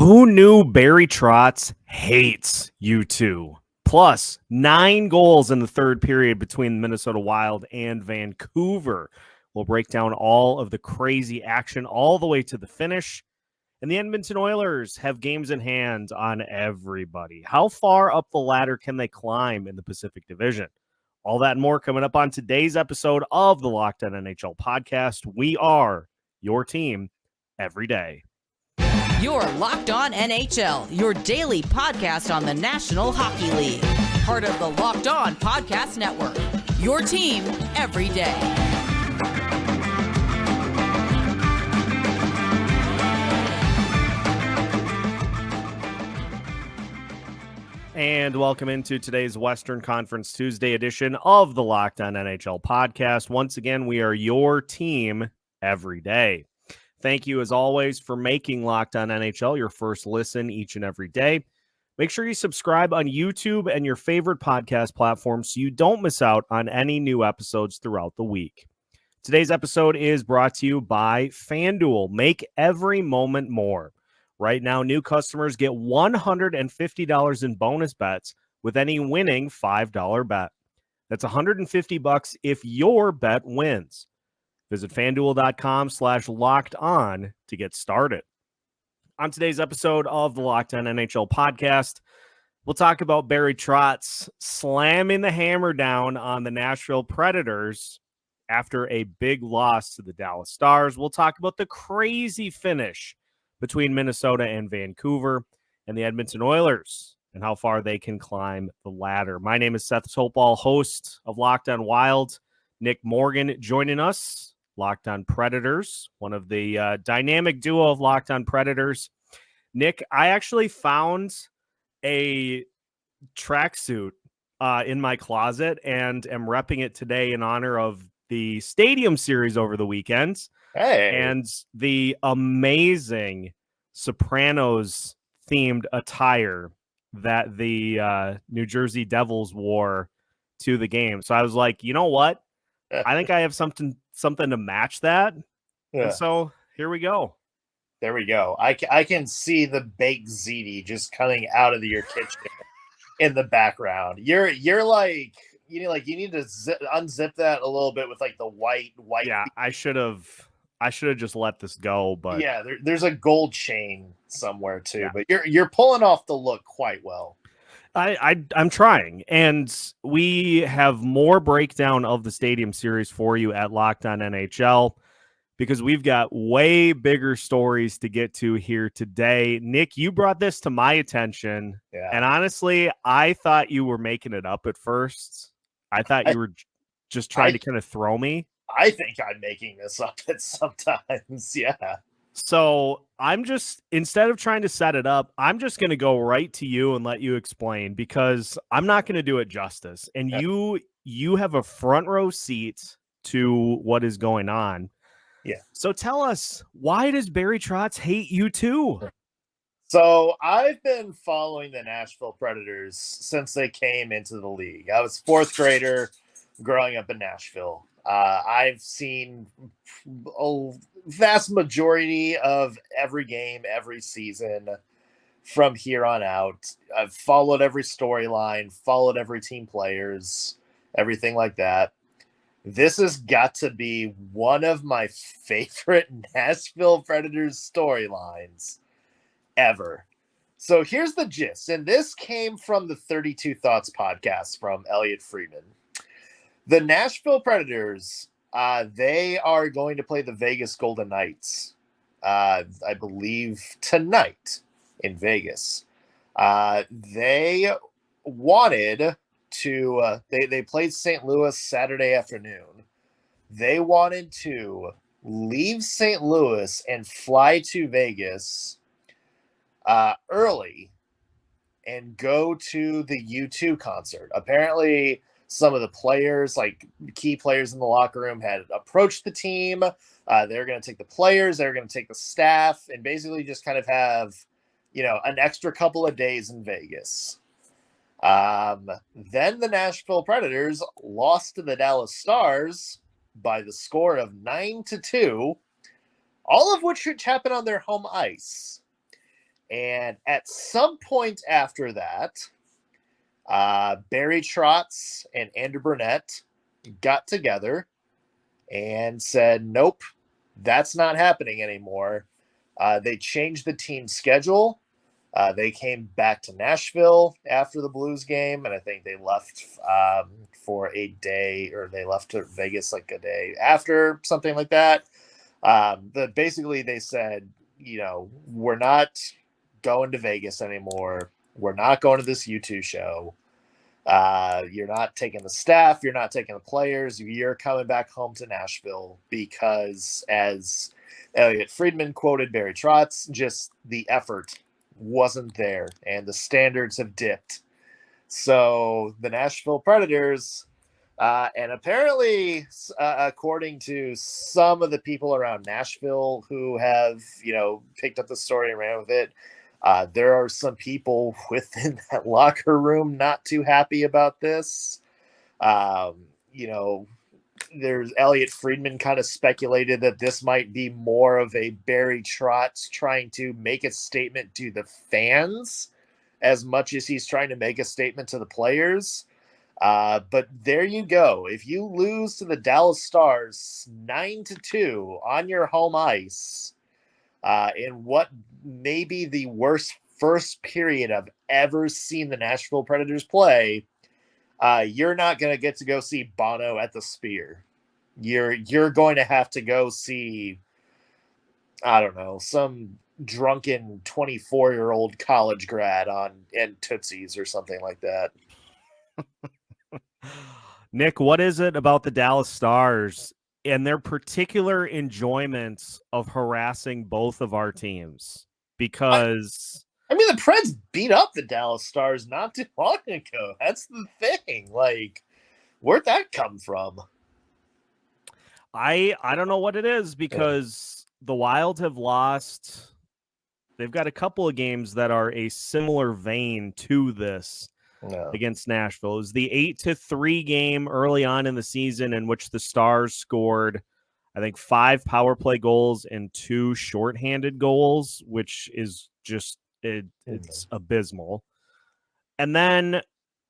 Who knew Barry Trotz hates you two? Plus 9 goals in the third period between the Minnesota Wild and Vancouver. We'll break down all of the crazy action all the way to the finish. And the Edmonton Oilers have games in hand on everybody. How far up the ladder can they climb in the Pacific Division? All that and more coming up on today's episode of the Locked On NHL podcast. We are your team every day. You're Locked On NHL, your daily podcast on the National Hockey League. Part of the Locked On Podcast Network, your team every day. And welcome into today's Western Conference Tuesday edition of the Locked On NHL podcast. Once again, we are your team every day. Thank you, as always, for making Locked On NHL your first listen each and every day. Make sure you subscribe on YouTube and your favorite podcast platform so you don't miss out on any new episodes throughout the week. Today's episode is brought to you by FanDuel. Make every moment more. Right now, new customers get $150 in bonus bets with any winning $5 bet. That's $150 if your bet wins. Visit FanDuel.com/locked-on to get started. On today's episode of the Locked On NHL podcast, we'll talk about Barry Trotz slamming the hammer down on the Nashville Predators after a big loss to the Dallas Stars. We'll talk about the crazy finish between Minnesota and Vancouver and the Edmonton Oilers and how far they can climb the ladder. My name is Seth Toupal, host of Locked On Wild. Nick Morgan joining us. Locked On Predators, one of the dynamic duo of Locked On Predators. Nick, I actually found a tracksuit in my closet and am repping it today in honor of the Stadium Series over the weekend. Hey. And the amazing Sopranos themed attire that the New Jersey Devils wore to the game. So I was like, you know what? I think I have something to match that. Yeah. And so here we go. There we go. I can see the baked ziti just coming out of your kitchen in the background. You're like, you need to unzip that a little bit with like the white. Yeah, I should have just let this go, but yeah, there's a gold chain somewhere too. Yeah. But you're pulling off the look quite well. I'm trying, and we have more breakdown of the Stadium Series for you at Locked On NHL because we've got way bigger stories to get to here today. Nick, you brought this to my attention, and honestly, I thought you were making it up at first. I thought you were just trying to kind of throw me. I think I'm making this up at sometimes, yeah. So instead of trying to set it up, I'm just going to go right to you and let you explain because I'm not going to do it justice. And you have a front row seat to what is going on. Yeah. So tell us, why does Barry Trotz hate you too? So I've been following the Nashville Predators since they came into the league. I was fourth grader growing up in Nashville. I've seen a vast majority of every game, every season from here on out. I've followed every storyline, followed every team players, everything like that. This has got to be one of my favorite Nashville Predators storylines ever. So here's the gist. And this came from the 32 Thoughts podcast from Elliot Friedman. The Nashville Predators, they are going to play the Vegas Golden Knights, I believe, tonight in Vegas. They wanted to they played St. Louis Saturday afternoon. They wanted to leave St. Louis and fly to Vegas early and go to the U2 concert. Apparently, some of the players, like key players in the locker room, had approached the team. They're going to take the players, they're going to take the staff, and basically just kind of have, an extra couple of days in Vegas. Then the Nashville Predators lost to the Dallas Stars by the score of 9-2, all of which happened on their home ice. And at some point after that, Barry Trotz and Andrew Burnett got together and said, nope, that's not happening anymore. They changed the team schedule. They came back to Nashville after the Blues game, and I think they left for a day, or they left to Vegas like a day after, something like that. Basically, they said, we're not going to Vegas anymore. We're not going to this U2 show. You're not taking the staff. You're not taking the players. You're coming back home to Nashville because, as Elliot Friedman quoted Barry Trotz, just the effort wasn't there and the standards have dipped. So the Nashville Predators, and apparently, according to some of the people around Nashville who have, picked up the story and ran with it, there are some people within that locker room not too happy about this. There's Elliot Friedman kind of speculated that this might be more of a Barry Trotz trying to make a statement to the fans as much as he's trying to make a statement to the players. But there you go. If you lose to the Dallas Stars 9-2 on your home ice, in what may be the worst first period I've ever seen the Nashville Predators play, you're not going to get to go see Bono at the Sphere. You're going to have to go see, I don't know, some drunken 24-year-old college grad in Tootsie's or something like that. Nick, what is it about the Dallas Stars and their particular enjoyment of harassing both of our teams? Because I mean, the Preds beat up the Dallas Stars not too long ago. That's the thing. Like, where'd that come from? I don't know what it is, because the Wild have lost. They've got a couple of games that are a similar vein to this against Nashville. It was the 8-3 game early on in the season in which the Stars scored, I think, 5 power play goals and 2 shorthanded goals, which is just it's abysmal. And then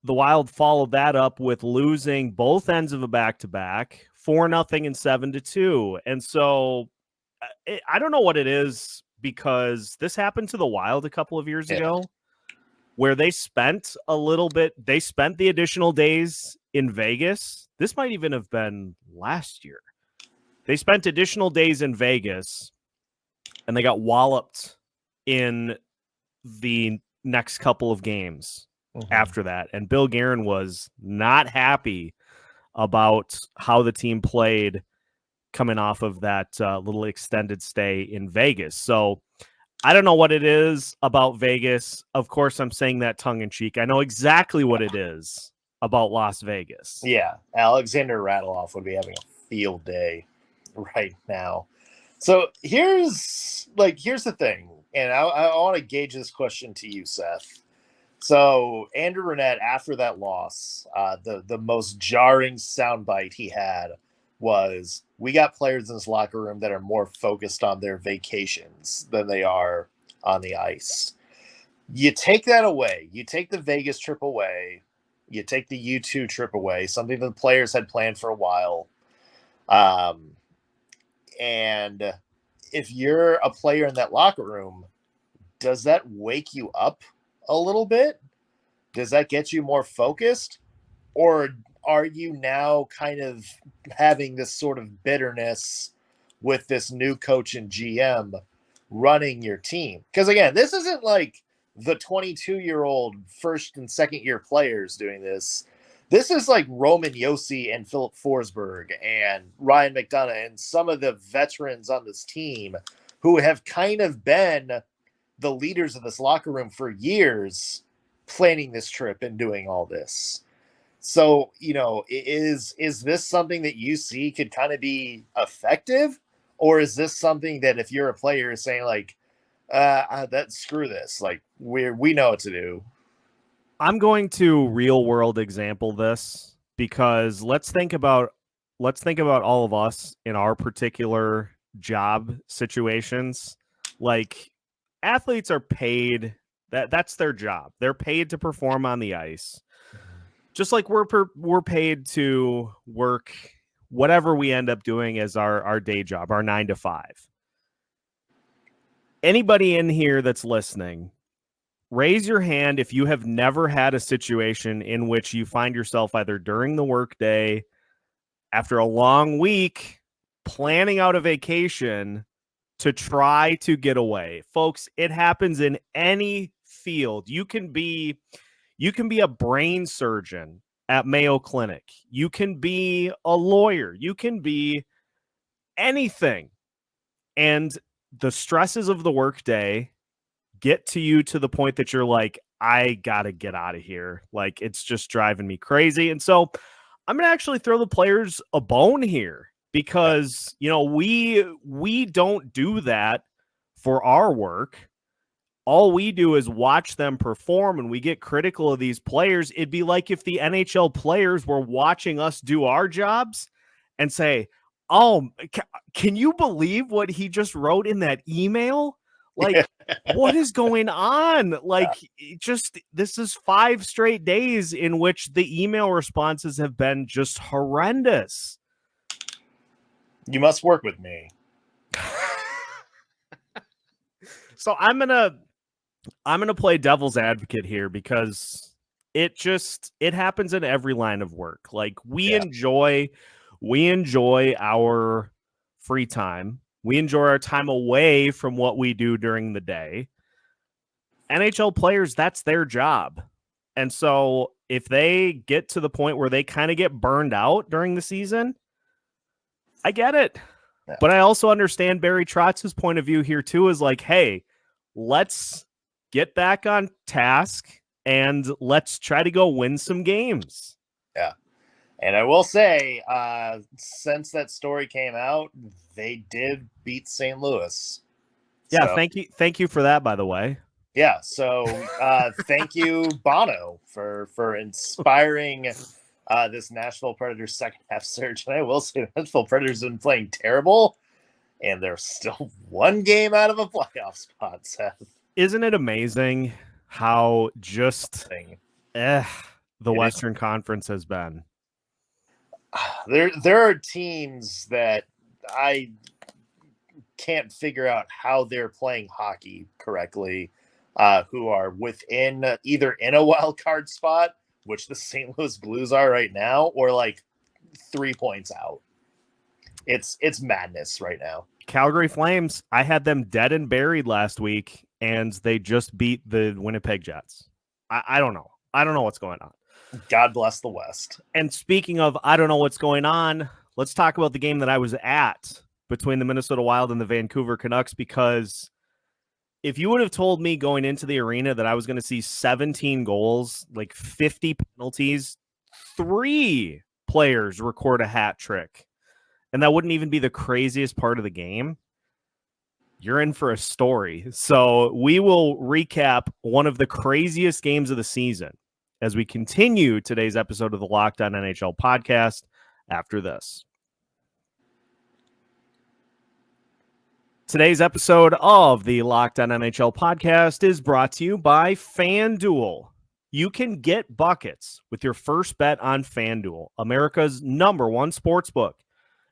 the Wild followed that up with losing both ends of a back-to-back, 4-0 and 7-2. And so I don't know what it is, because this happened to the Wild a couple of years ago, where they spent the additional days in Vegas. This might even have been last year. They spent additional days in Vegas, and they got walloped in the next couple of games after that. And Bill Guerin was not happy about how the team played coming off of that little extended stay in Vegas. So I don't know what it is about Vegas. Of course, I'm saying that tongue in cheek. I know exactly what it is about Las Vegas. Yeah, Alexander Radulov would be having a field day right now. So here's the thing, and I want to gauge this question to you, Seth. So Andrew Burnett, after that loss, the most jarring soundbite he had was, we got players in this locker room that are more focused on their vacations than they are on the ice. You take that away. You take the Vegas trip away. You take the U2 trip away, something that the players had planned for a while. And if you're a player in that locker room, does that wake you up a little bit? Does that get you more focused? Or are you now kind of having this sort of bitterness with this new coach and GM running your team? Because again, this isn't like the 22-year-old first and second year players doing this. This is like Roman Josi and Philip Forsberg and Ryan McDonough and some of the veterans on this team who have kind of been the leaders of this locker room for years, planning this trip and doing all this. So, is this something that you see could kind of be effective? Or is this something that if you're a player is saying like, screw this, like we know what to do? I'm going to real world example this, because let's think about all of us in our particular job situations. Like, athletes are paid. That's their job. They're paid to perform on the ice. Just like we're paid to work whatever we end up doing as our day job, our 9 to 5. Anybody in here that's listening, raise your hand if you have never had a situation in which you find yourself either during the workday, after a long week, planning out a vacation to try to get away. Folks, it happens in any field. You can be a brain surgeon at Mayo Clinic. You can be a lawyer. You can be anything. And the stresses of the workday get to you to the point that you're like, I got to get out of here. Like, it's just driving me crazy. And so I'm going to actually throw the players a bone here because, we don't do that for our work. All we do is watch them perform, and we get critical of these players. It'd be like if the NHL players were watching us do our jobs and say, oh, can you believe what he just wrote in that email? Like, what is going on? Like, this is 5 straight days in which the email responses have been just horrendous. You must work with me. So I'm gonna play devil's advocate here because it happens in every line of work. Like, we enjoy our free time. We enjoy our time away from what we do during the day. NHL players, that's their job. And so if they get to the point where they kind of get burned out during the season, I get it. Yeah. But I also understand Barry Trotz's point of view here too, is like, hey, let's get back on task and let's try to go win some games. Yeah. And I will say, since that story came out, they did beat St. Louis. Yeah, so, thank you for that, by the way. Yeah, so thank you, Bono, for inspiring this Nashville Predators second half surge. And I will say, Nashville Predators have been playing terrible, and they're still 1 game out of a playoff spot, Seth. Isn't it amazing how just the Western Conference has been? There are teams that I can't figure out how they're playing hockey correctly, who are within either in a wild card spot, which the St. Louis Blues are right now, or like 3 points out. It's madness right now. Calgary Flames, I had them dead and buried last week, and they just beat the Winnipeg Jets. I don't know. I don't know what's going on. God bless the West. And speaking of, I don't know what's going on, let's talk about the game that I was at between the Minnesota Wild and the Vancouver Canucks, because if you would have told me going into the arena that I was going to see 17 goals, like 50 penalties, 3 players record a hat trick, and that wouldn't even be the craziest part of the game, you're in for a story. So we will recap one of the craziest games of the season as we continue today's episode of the Locked On NHL podcast after this. Today's episode of the Locked On NHL podcast is brought to you by FanDuel. You can get buckets with your first bet on FanDuel, America's #1 sportsbook,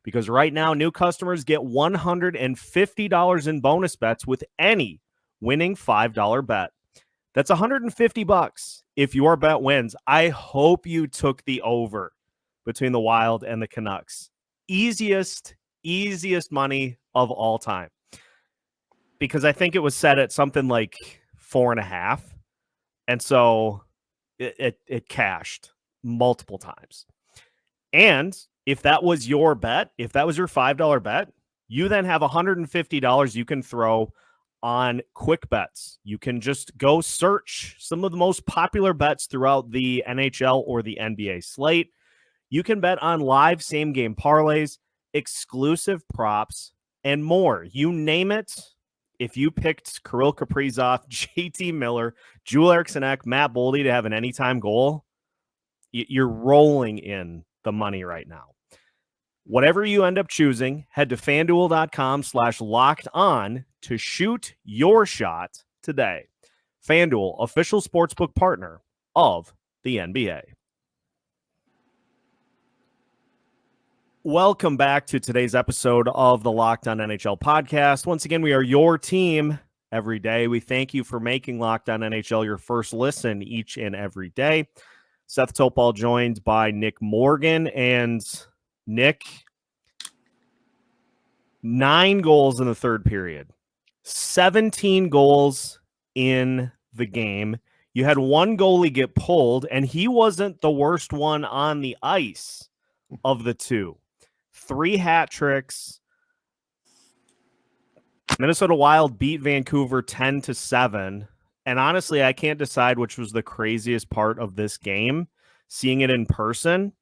because right now new customers get $150 in bonus bets with any winning $5 bet. That's $150 if your bet wins. I hope you took the over between the Wild and the Canucks. Easiest money of all time. Because I think it was set at something like 4.5. And so it cashed multiple times. And if that was your bet, if that was your $5 bet, you then have $150 you can throw on quick bets. You can just go search some of the most popular bets throughout the NHL or the NBA slate. You can bet on live same game parlays, exclusive props, and more. You name it. If you picked Kirill Kaprizov, JT Miller, Joel Eriksson Ek, Matt Boldy to have an anytime goal, you're rolling in the money right now. Whatever you end up choosing, head to FanDuel.com/locked on to shoot your shot today. FanDuel, official sportsbook partner of the NBA. Welcome back to today's episode of the Locked On NHL podcast. Once again, we are your team every day. We thank you for making Locked On NHL your first listen each and every day. Seth Toupal joined by Nick Morgan. And Nick, 9 goals in the third period, 17 goals in the game. You had one goalie get pulled, and he wasn't the worst one on the ice of the two. 3 hat tricks. Minnesota Wild beat Vancouver 10-7. And honestly, I can't decide which was the craziest part of this game. Seeing it in person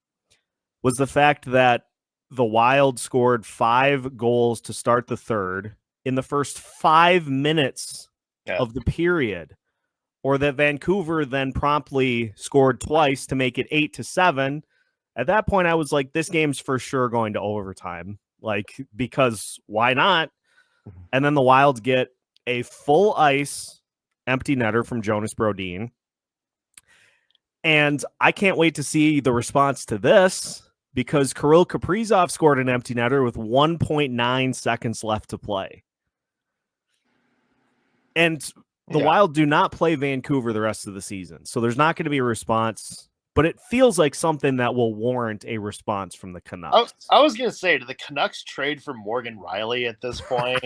was the fact that the Wild scored 5 goals to start the third in the first 5 minutes of the period, or that Vancouver then promptly scored twice to make it 8-7. At that point, I was like, this game's for sure going to overtime, because why not? And then the Wild get a full ice empty netter from Jonas Brodin. And I can't wait to see the response to this, because Kirill Kaprizov scored an empty netter with 1.9 seconds left to play. And the Wild do not play Vancouver the rest of the season, so there's not going to be a response. But it feels like something that will warrant a response from the Canucks. I was going to say, do the Canucks trade for Morgan Riley at this point?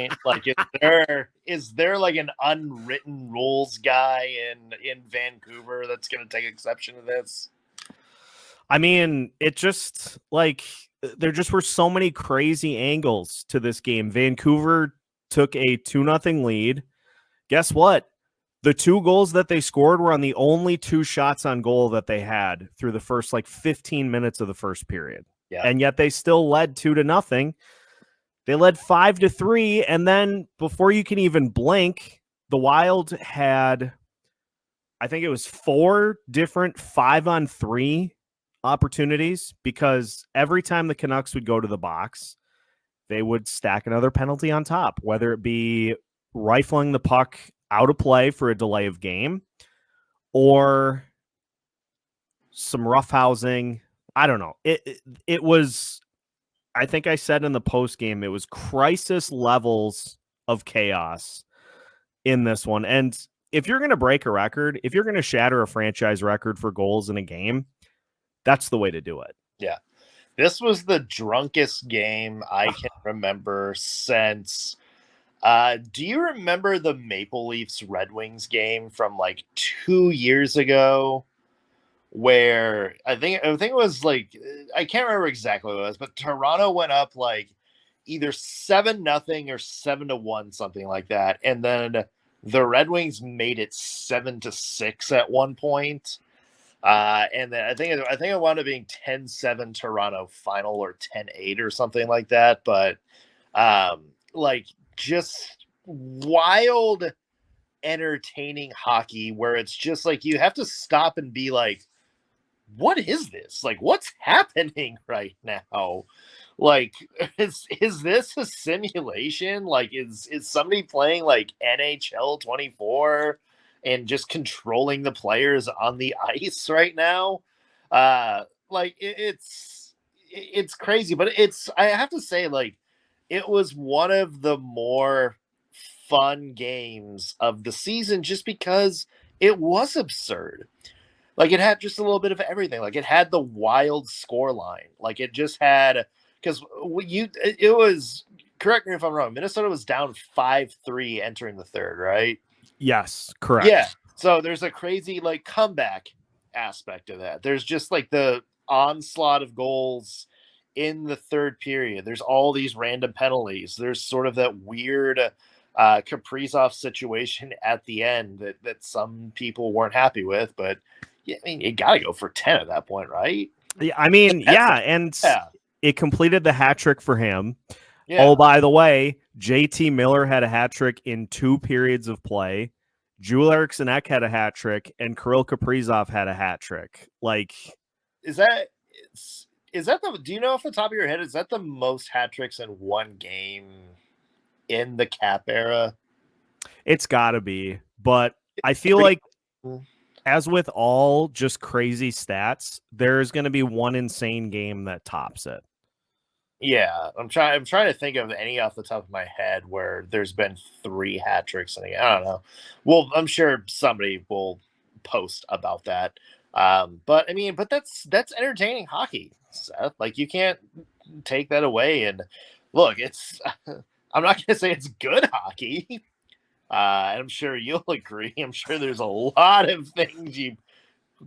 Is there like an unwritten rules guy in Vancouver that's going to take exception to this? I mean, it just there just were so many crazy angles to this game. Vancouver took a 2-0 lead. Guess what? The 2 goals that they scored were on the only 2 shots on goal that they had through the first 15 minutes of the first period. Yeah. And yet they still led 2-0. They led 5-3. And then before you can even blink, the Wild had, I think it was 4 different 5-on-3 opportunities, because every time the Canucks would go to the box, they would stack another penalty on top, whether it be rifling the puck out of play for a delay of game, or some roughhousing. I don't know. It was, I think I said in the post game, it was crisis levels of chaos in this one. And if you're going to break a record, if you're going to shatter a franchise record for goals in a game, that's the way to do it. Yeah. This was the drunkest game I can remember since. Do you remember the Maple Leafs Red Wings game from 2 years ago, where I think it was I can't remember exactly what it was, but Toronto went up either 7-0 or 7-1, something like that, and then the Red Wings made it 7-6 at one point, and then I think it wound up being 10-7 Toronto final, or 10-8 or something like that, but just wild, entertaining hockey where it's just you have to stop and be like, what is this? What's happening right now? Is this a simulation? Is somebody playing NHL 24 and just controlling the players on the ice right now? It's crazy, but I have to say, it was one of the more fun games of the season, just because it was absurd. It had just a little bit of everything. It had the Wild score line. It just had, because it was, correct me if I'm wrong, Minnesota was down 5-3 entering the third, right? Yes, correct. Yeah. So there's a crazy comeback aspect of that. There's just the onslaught of goals in the third period. There's all these random penalties. There's sort of that weird Kaprizov situation at the end that some people weren't happy with, but yeah, I mean, you got to go for 10 at that point, right? Yeah, I mean, it completed the hat trick for him. Yeah. Oh, by the way, JT Miller had a hat trick in 2 periods of play. Joel Eriksson Ek had a hat trick, and Kirill Kaprizov had a hat trick. Is that do you know off the top of your head, is that the most hat tricks in one game in the Cap era? It's got to be. But I feel like, as with all just crazy stats, there's going to be one insane game that tops it. Yeah, I'm trying to think of any off the top of my head where there's been 3 hat tricks in a game. I don't know. Well, I'm sure somebody will post about that. But I mean, but that's entertaining hockey, Seth. Like, you can't take that away. And look, it's I'm not gonna say it's good hockey. And I'm sure you'll agree. I'm sure there's a lot of things you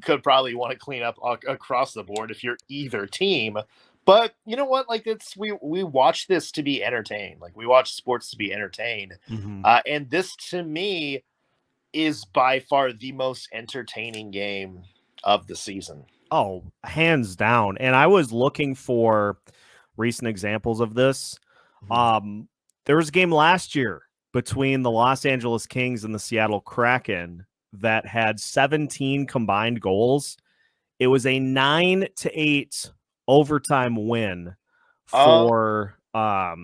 could probably want to clean up across the board if you're either team. But you know what? Like, we watch this to be entertained. Like, we watch sports to be entertained. Mm-hmm. And this, to me, is by far the most entertaining game of the season. Oh, hands down. And I was looking for recent examples of this. There was a game last year between the Los Angeles Kings and the Seattle Kraken that had 17 combined goals. It was a 9-8 overtime win for I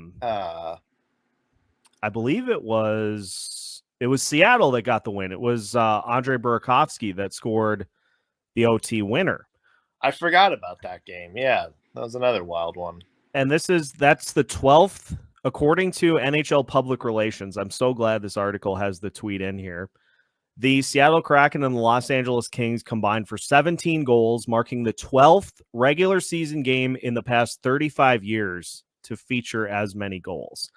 believe it was Seattle that got the win. It was Andrei Burakovsky that scored the OT winner. I forgot about that game. Yeah, that was another wild one. And that's the 12th, according to NHL Public Relations. I'm so glad this article has the tweet in here. The Seattle Kraken and the Los Angeles Kings combined for 17 goals, marking the 12th regular season game in the past 35 years to feature as many goals.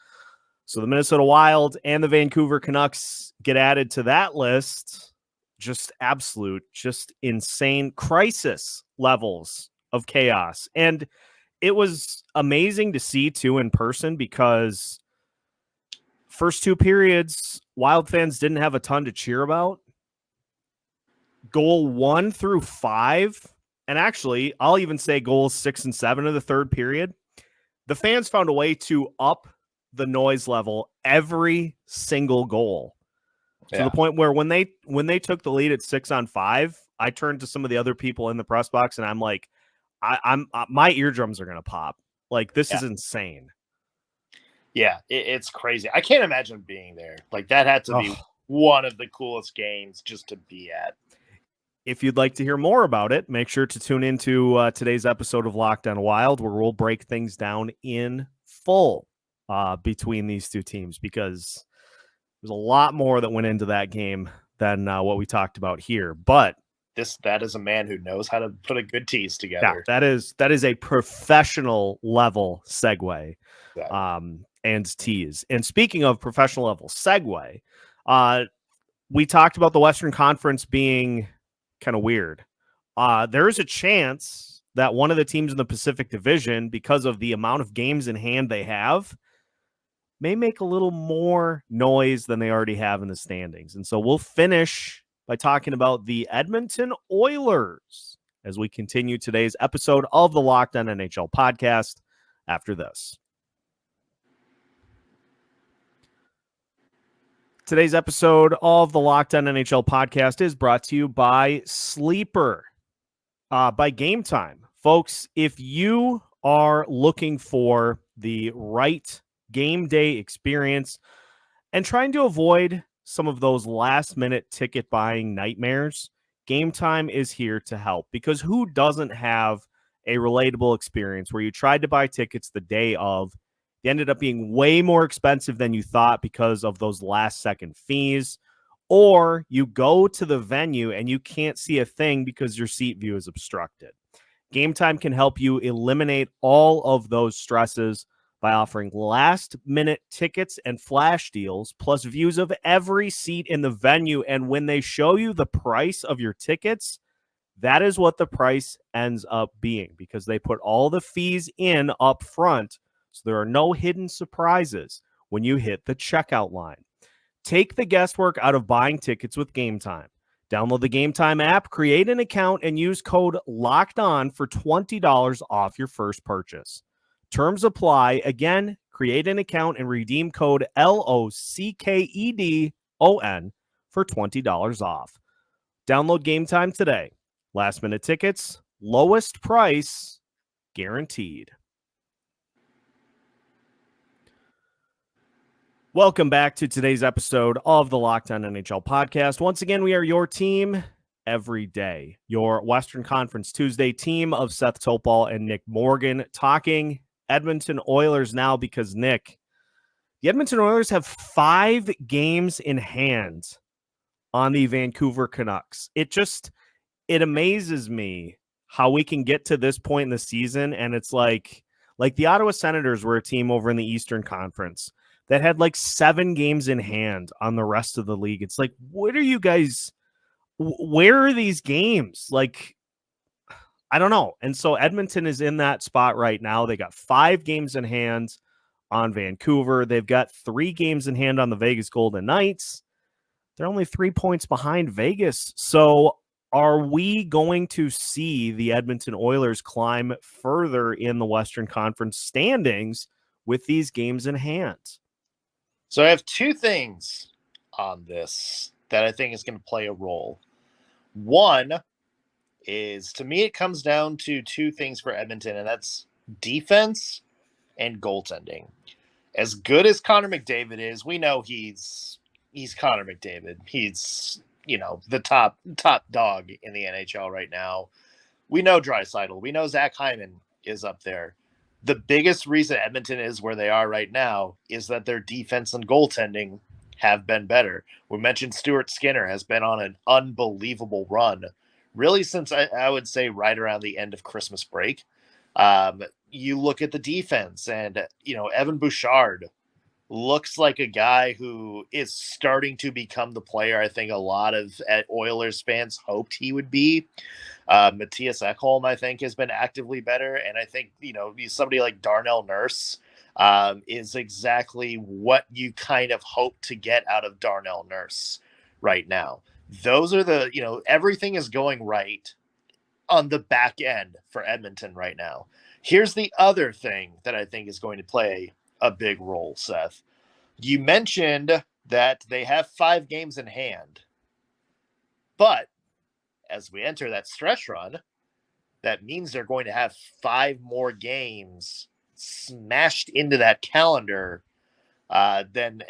So the Minnesota Wild and the Vancouver Canucks get added to that list. Just insane crisis levels of chaos. And it was amazing to see, too, in person, because first 2 periods, Wild fans didn't have a ton to cheer about. Goal 1 through 5, and actually, I'll even say goals 6 and 7 of the third period, the fans found a way to up the noise level every single goal. To the point where when they took the lead at 6-on-5, I turned to some of the other people in the press box and I'm like, I'm my eardrums are gonna pop. Like, this is insane. Yeah, it's crazy. I can't imagine being there. Like, that had to be one of the coolest games just to be at. If you'd like to hear more about it, make sure to tune into today's episode of Locked On Wild, where we'll break things down in full between these two teams, because there's a lot more that went into that game than what we talked about here. But that is a man who knows how to put a good tease together. Yeah, that is a professional level segue. And tease. And speaking of professional level segue, we talked about the Western Conference being kind of weird. There is a chance that one of the teams in the Pacific Division, because of the amount of games in hand they have, may make a little more noise than they already have in the standings. And so we'll finish by talking about the Edmonton Oilers as we continue today's episode of the Locked On NHL podcast after this. Today's episode of the Locked On NHL podcast is brought to you by Sleeper, by Game Time. Folks, if you are looking for the right game day experience and trying to avoid some of those last-minute ticket buying nightmares, Game Time is here to help, because who doesn't have a relatable experience where you tried to buy tickets the day of, they ended up being way more expensive than you thought because of those last-second fees, or you go to the venue and you can't see a thing because your seat view is obstructed. Game Time can help you eliminate all of those stresses by offering last-minute tickets and flash deals, plus views of every seat in the venue. And when they show you the price of your tickets, that is what the price ends up being, because they put all the fees in up front, so there are no hidden surprises when you hit the checkout line. Take the guesswork out of buying tickets with Game Time. Download the Game Time app, create an account, and use code LOCKEDON for $20 off your first purchase. Terms apply. Again, create an account and redeem code LOCKEDON for $20 off. Download Game Time today. Last minute tickets, lowest price guaranteed. Welcome back to today's episode of the Locked On NHL podcast. Once again, we are your team every day, your Western Conference Tuesday team of Seth Toupal and Nick Morgan, talking Edmonton Oilers now because, Nick, the Edmonton Oilers have 5 games in hand on the Vancouver Canucks. It amazes me how we can get to this point in the season, and it's like the Ottawa Senators were a team over in the Eastern Conference that had like 7 games in hand on the rest of the league. It's like, what are you guys, where are these games? Like, I don't know. And so Edmonton is in that spot right now. They got 5 games in hand on Vancouver. They've got 3 games in hand on the Vegas Golden Knights. They're only 3 points behind Vegas. So are we going to see the Edmonton Oilers climb further in the Western Conference standings with these games in hand? So I have 2 things on this that I think is going to play a role. One is, to me, it comes down to 2 things for Edmonton, and that's defense and goaltending. As good as Connor McDavid is, we know he's Connor McDavid. He's, the top dog in the NHL right now. We know Draisaitl. We know Zach Hyman is up there. The biggest reason Edmonton is where they are right now is that their defense and goaltending have been better. We mentioned Stuart Skinner has been on an unbelievable run, really since I would say right around the end of Christmas break. You look at the defense, and Evan Bouchard looks like a guy who is starting to become the player I think a lot of Oilers fans hoped he would be. Matthias Ekholm, I think, has been actively better. And I think, somebody like Darnell Nurse is exactly what you kind of hope to get out of Darnell Nurse right now. Those are everything is going right on the back end for Edmonton right now. Here's the other thing that I think is going to play a big role, Seth. You mentioned that they have 5 games in hand, but as we enter that stretch run, that means they're going to have 5 more games smashed into that calendar than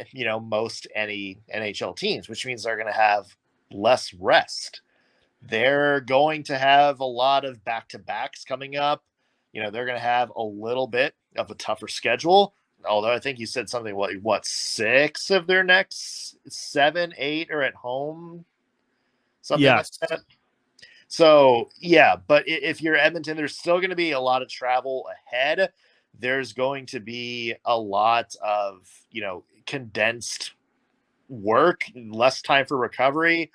most any NHL teams, which means they're going to have less rest. They're going to have a lot of back-to-backs coming up. They're going to have a little bit of a tougher schedule. Although I think you said something, what 6 of their next 7, 8 are at home? Something yes. like that. So, yeah, but if you're Edmonton, there's still going to be a lot of travel ahead. There's going to be a lot of, condensed work, less time for recovery,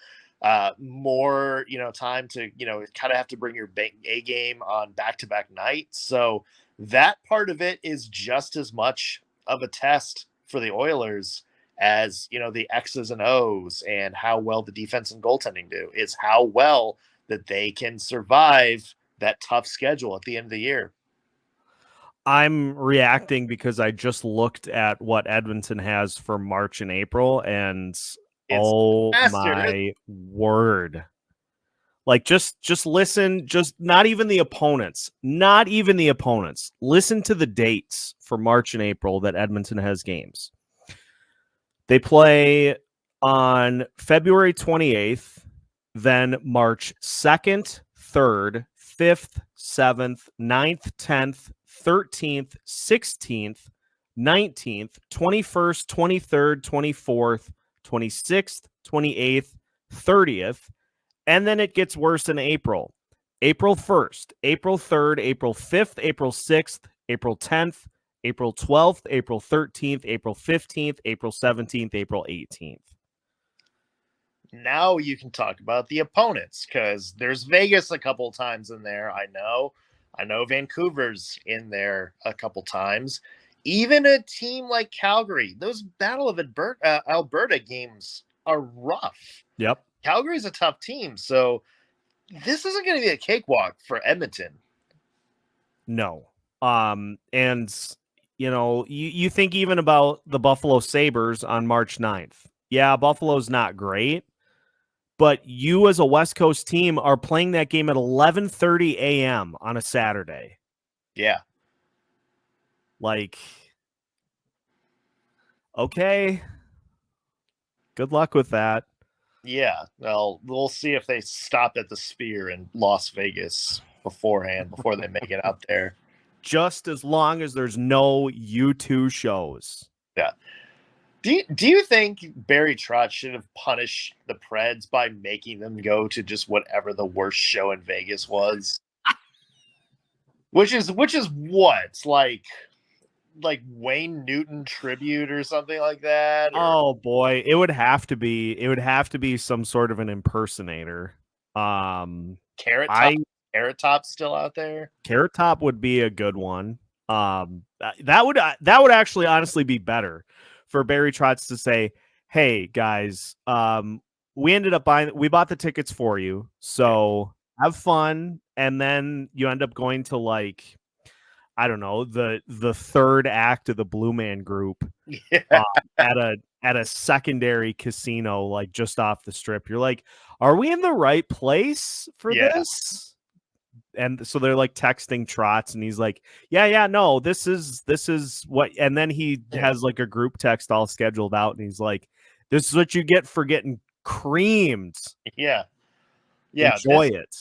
more, time to, kind of have to bring your A game on back-to-back nights. So that part of it is just as much of a test for the Oilers as, the X's and O's and how well the defense and goaltending do. It's how well that they can survive that tough schedule at the end of the year. I'm reacting because I just looked at what Edmonton has for March and April, and my word. Like, just listen, just not even the opponents. Listen to the dates for March and April that Edmonton has games. They play on February 28th, then March 2nd, 3rd, 5th, 7th, 9th, 10th, 13th, 16th, 19th, 21st, 23rd, 24th, 26th, 28th, 30th, and then it gets worse in April. April 1st, April 3rd, April 5th, April 6th, April 10th, April 12th, April 13th, April 15th, April 17th, April 18th. Now you can talk about the opponents, because there's Vegas a couple times in there. I know Vancouver's in there a couple times. Even a team like Calgary, those Battle of Alberta games are rough. Yep. Calgary's a tough team, so this isn't going to be a cakewalk for Edmonton. No. And you think even about the Buffalo Sabres on March 9th. Yeah, Buffalo's not great, but you as a West Coast team are playing that game at 11:30 a.m. on a Saturday. Yeah. Like, Okay. Good luck with that. Yeah, well, we'll see if they stop at the Sphere in Las Vegas beforehand before they make it out there. Just as long as there's no U2 shows. Yeah. Do you think Barry Trotz should have punished the Preds by making them go to just whatever the worst show in Vegas was? Which is what? Like Wayne Newton tribute or something like that? Or Oh boy, it would have to be some sort of an impersonator. Carrot I Top? Carrot Top's still out there? Carrot Top would be a good one. That would actually honestly be better for Barry Trotz to say, "Hey guys, we bought the tickets for you, so have fun." And then you end up going to, like, I don't know, the third act of the Blue Man Group Yeah. at a secondary casino, like just off the strip. You're like, are we in the right place for Yeah. this? And so they're like texting Trotz, and he's like, yeah, no, this is what. And then he has like a group text all scheduled out, and he's like, this is what you get for getting creamed. Yeah. Enjoy it.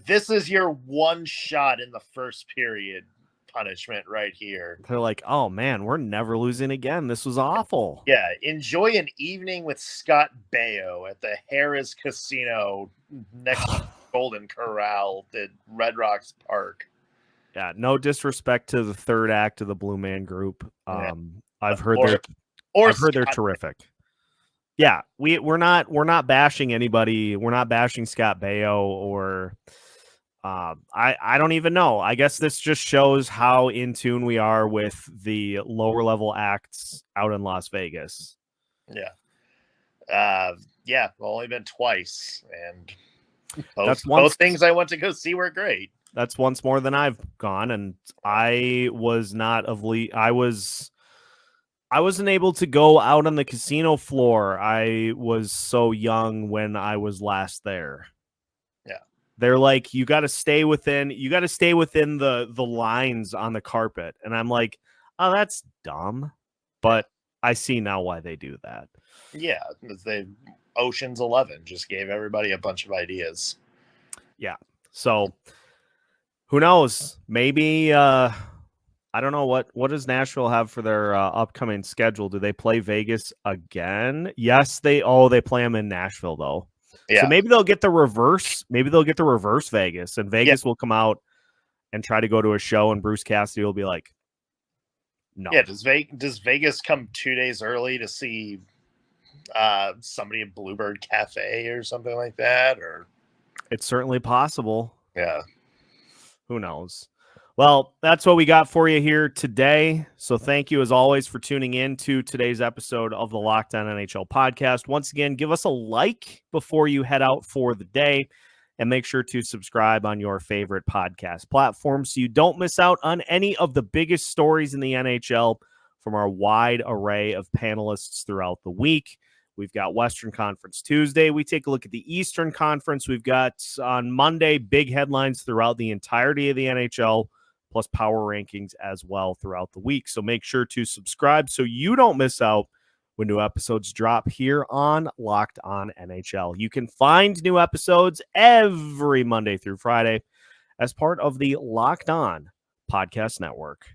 This is your one shot in the first period punishment right here. They're like, oh man, we're never losing again. This was awful. Yeah, enjoy an evening with Scott Baio at the Harrah's Casino next to Golden Corral at Red Rocks Park. Yeah, no disrespect to the third act of the Blue Man Group. Yeah. I've heard they're terrific. Yeah, we're not bashing anybody. We're not bashing Scott Baio or I don't even know. I guess this just shows how in tune we are with the lower level acts out in Las Vegas. Yeah. Yeah, I've only been twice, and both things I went to go see were great. That's once more than I've gone, and I was not of I wasn't able to go out on the casino floor. I was so young when I was last there. Yeah. They're like, you got to stay within the lines on the carpet. And I'm like, oh, that's dumb. But I see now why they do that. Yeah, Ocean's 11 just gave everybody a bunch of ideas. Yeah. So who knows? Maybe I don't know what does Nashville have for their upcoming schedule. Do they play Vegas again? Yes, they play them in Nashville though. Yeah. So maybe they'll get the reverse. Maybe they'll get the reverse Vegas, and Vegas will come out and try to go to a show, and Bruce Cassidy will be like, "No." Yeah. Does Vegas come 2 days early to see somebody at Bluebird Cafe or something like that? Or it's certainly possible. Yeah. Who knows? Well, that's what we got for you here today. So thank you, as always, for tuning in to today's episode of the Locked On NHL podcast. Once again, give us a like before you head out for the day, and make sure to subscribe on your favorite podcast platform so you don't miss out on any of the biggest stories in the NHL from our wide array of panelists throughout the week. We've got Western Conference Tuesday. We take a look at the Eastern Conference. We've got on Monday big headlines throughout the entirety of the NHL, plus power rankings as well throughout the week. So make sure to subscribe so you don't miss out when new episodes drop here on Locked On NHL. You can find new episodes every Monday through Friday as part of the Locked On Podcast Network.